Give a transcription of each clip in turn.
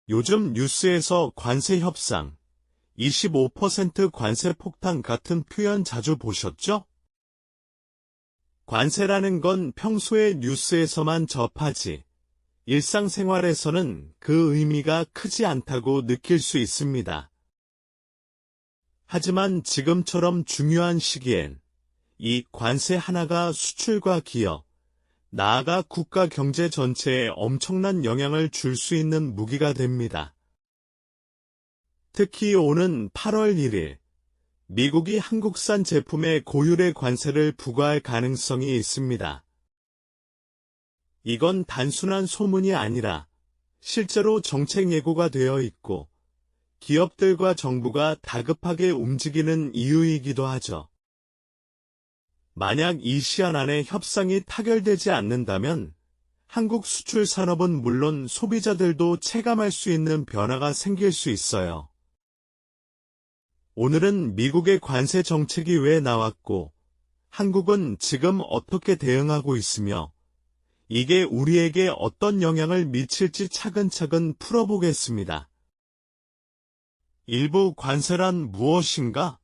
요즘 뉴스에서 관세 협상, 25% 관세 폭탄 같은 표현 자주 보셨죠? 관세라는 건 평소에 뉴스에서만 접하지, 일상생활에서는 그 의미가 크지 않다고 느낄 수 있습니다. 하지만 지금처럼 중요한 시기엔 이 관세 하나가 수출과 기업, 나아가 국가 경제 전체에 엄청난 영향을 줄 수 있는 무기가 됩니다. 특히 오는 8월 1일, 미국이 한국산 제품에 고율의 관세를 부과할 가능성이 있습니다. 이건 단순한 소문이 아니라 실제로 정책 예고가 되어 있고 기업들과 정부가 다급하게 움직이는 이유이기도 하죠. 만약 이 시한 안에 협상이 타결되지 않는다면 한국 수출 산업은 물론 소비자들도 체감할 수 있는 변화가 생길 수 있어요. 오늘은 미국의 관세 정책이 왜 나왔고, 한국은 지금 어떻게 대응하고 있으며, 이게 우리에게 어떤 영향을 미칠지 차근차근 풀어보겠습니다. 일부 관세란 무엇인가?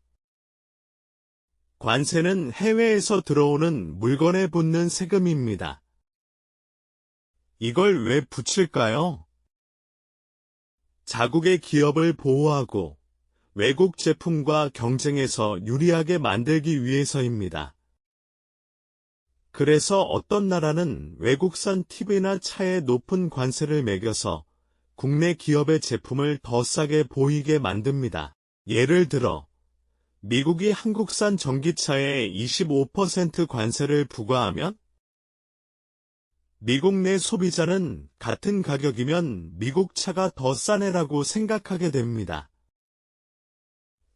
관세는 해외에서 들어오는 물건에 붙는 세금입니다. 이걸 왜 붙일까요? 자국의 기업을 보호하고 외국 제품과 경쟁에서 유리하게 만들기 위해서입니다. 그래서 어떤 나라는 외국산 TV나 차에 높은 관세를 매겨서 국내 기업의 제품을 더 싸게 보이게 만듭니다. 예를 들어, 미국이 한국산 전기차에 25% 관세를 부과하면 미국 내 소비자는 같은 가격이면 미국 차가 더 싸네라고 생각하게 됩니다.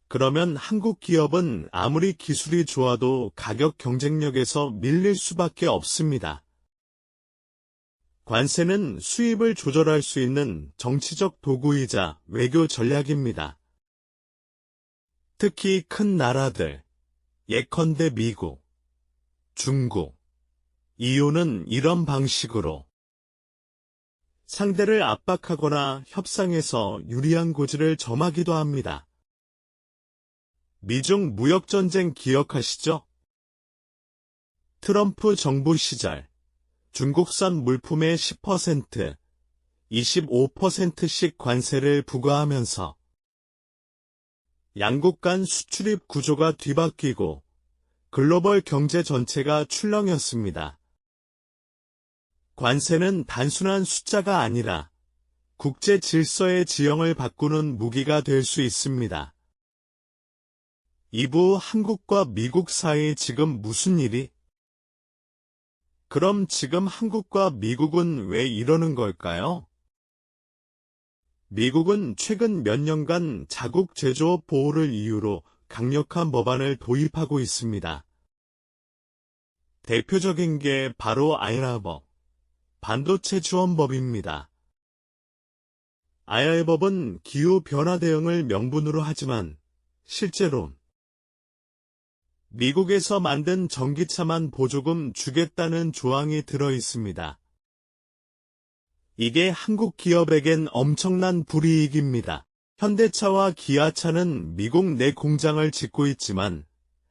그러면 한국 기업은 아무리 기술이 좋아도 가격 경쟁력에서 밀릴 수밖에 없습니다. 관세는 수입을 조절할 수 있는 정치적 도구이자 외교 전략입니다. 특히 큰 나라들, 예컨대 미국, 중국, EU는 이런 방식으로 상대를 압박하거나 협상에서 유리한 고지를 점하기도 합니다. 미중 무역전쟁 기억하시죠? 트럼프 정부 시절 중국산 물품에 10%, 25%씩 관세를 부과하면서 양국 간 수출입 구조가 뒤바뀌고 글로벌 경제 전체가 출렁였습니다. 관세는 단순한 숫자가 아니라 국제 질서의 지형을 바꾸는 무기가 될 수 있습니다. 이부 한국과 미국 사이에 지금 무슨 일이? 그럼 지금 한국과 미국은 왜 이러는 걸까요? 미국은 최근 몇 년간 자국 제조업 보호를 이유로 강력한 법안을 도입하고 있습니다. 대표적인 게 바로 IRA법, 반도체 지원법입니다. IRA법은 기후변화 대응을 명분으로 하지만 실제로 미국에서 만든 전기차만 보조금 주겠다는 조항이 들어 있습니다. 이게 한국 기업에겐 엄청난 불이익입니다. 현대차와 기아차는 미국 내 공장을 짓고 있지만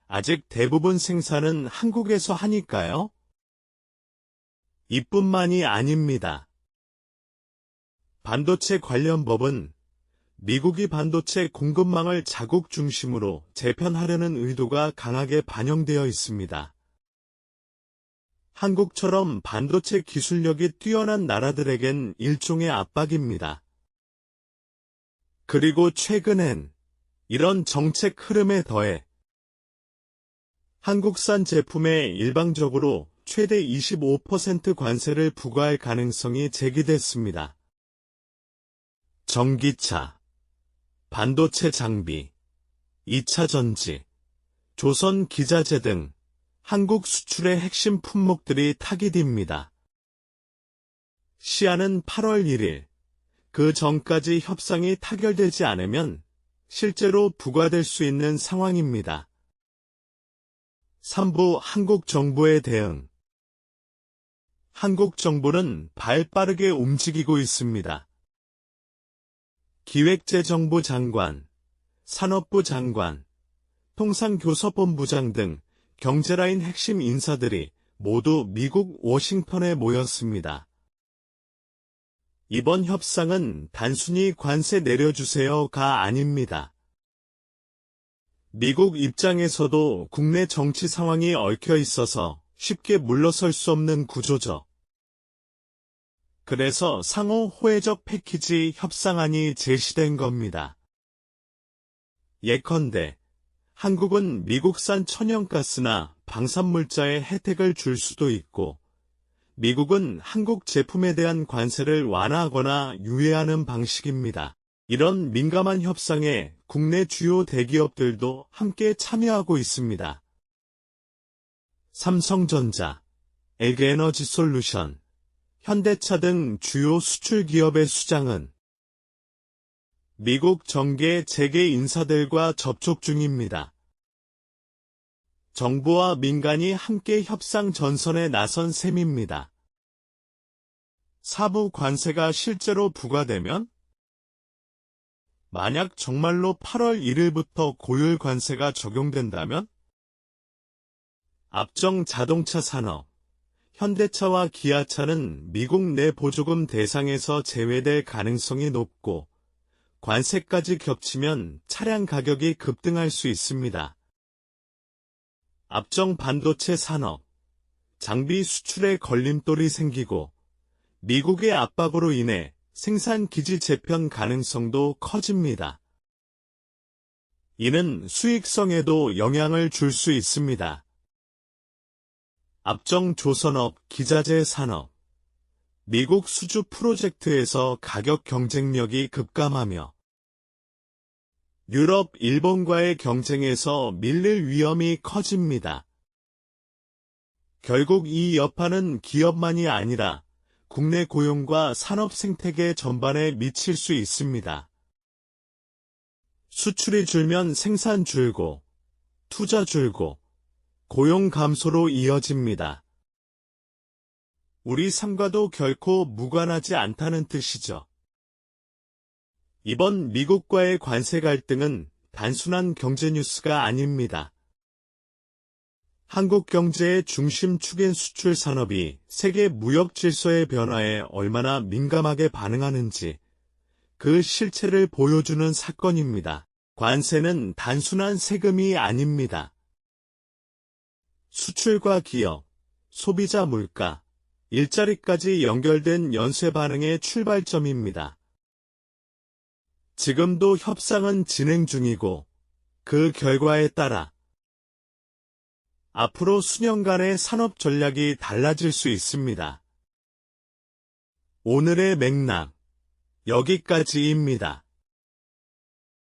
아직 대부분 생산은 한국에서 하니까요. 이뿐만이 아닙니다. 반도체 관련 법은 미국이 반도체 공급망을 자국 중심으로 재편하려는 의도가 강하게 반영되어 있습니다. 한국처럼 반도체 기술력이 뛰어난 나라들에겐 일종의 압박입니다. 그리고 최근엔 이런 정책 흐름에 더해 한국산 제품에 일방적으로 최대 25% 관세를 부과할 가능성이 제기됐습니다. 전기차, 반도체 장비, 2차 전지, 조선 기자재 등 한국 수출의 핵심 품목들이 타깃입니다. 시한은 8월 1일, 그 전까지 협상이 타결되지 않으면 실제로 부과될 수 있는 상황입니다. 3부 한국 정부의 대응. 한국 정부는 발 빠르게 움직이고 있습니다. 기획재정부 장관, 산업부 장관, 통상교섭본부장 등 경제라인 핵심 인사들이 모두 미국 워싱턴에 모였습니다. 이번 협상은 단순히 관세 내려주세요가 아닙니다. 미국 입장에서도 국내 정치 상황이 얽혀 있어서 쉽게 물러설 수 없는 구조죠. 그래서 상호 호혜적 패키지 협상안이 제시된 겁니다. 예컨대 한국은 미국산 천연가스나 방산물자의 혜택을 줄 수도 있고, 미국은 한국 제품에 대한 관세를 완화하거나 유예하는 방식입니다. 이런 민감한 협상에 국내 주요 대기업들도 함께 참여하고 있습니다. 삼성전자, LG에너지솔루션, 현대차 등 주요 수출 기업의 수장은 미국 정계 재계 인사들과 접촉 중입니다. 정부와 민간이 함께 협상 전선에 나선 셈입니다. 사부 관세가 실제로 부과되면? 만약 정말로 8월 1일부터 고율 관세가 적용된다면? 앞정 자동차 산업, 현대차와 기아차는 미국 내 보조금 대상에서 제외될 가능성이 높고, 관세까지 겹치면 차량 가격이 급등할 수 있습니다. 앞정 반도체 산업, 장비 수출에 걸림돌이 생기고 미국의 압박으로 인해 생산 기지 재편 가능성도 커집니다. 이는 수익성에도 영향을 줄 수 있습니다. 앞정 조선업, 기자재 산업, 미국 수주 프로젝트에서 가격 경쟁력이 급감하며 유럽, 일본과의 경쟁에서 밀릴 위험이 커집니다. 결국 이 여파는 기업만이 아니라 국내 고용과 산업 생태계 전반에 미칠 수 있습니다. 수출이 줄면 생산 줄고, 투자 줄고, 고용 감소로 이어집니다. 우리 삶과도 결코 무관하지 않다는 뜻이죠. 이번 미국과의 관세 갈등은 단순한 경제 뉴스가 아닙니다. 한국 경제의 중심 축인 수출 산업이 세계 무역 질서의 변화에 얼마나 민감하게 반응하는지 그 실체를 보여주는 사건입니다. 관세는 단순한 세금이 아닙니다. 수출과 기업, 소비자 물가, 일자리까지 연결된 연쇄 반응의 출발점입니다. 지금도 협상은 진행 중이고 그 결과에 따라 앞으로 수년간의 산업 전략이 달라질 수 있습니다. 오늘의 맥락, 여기까지입니다.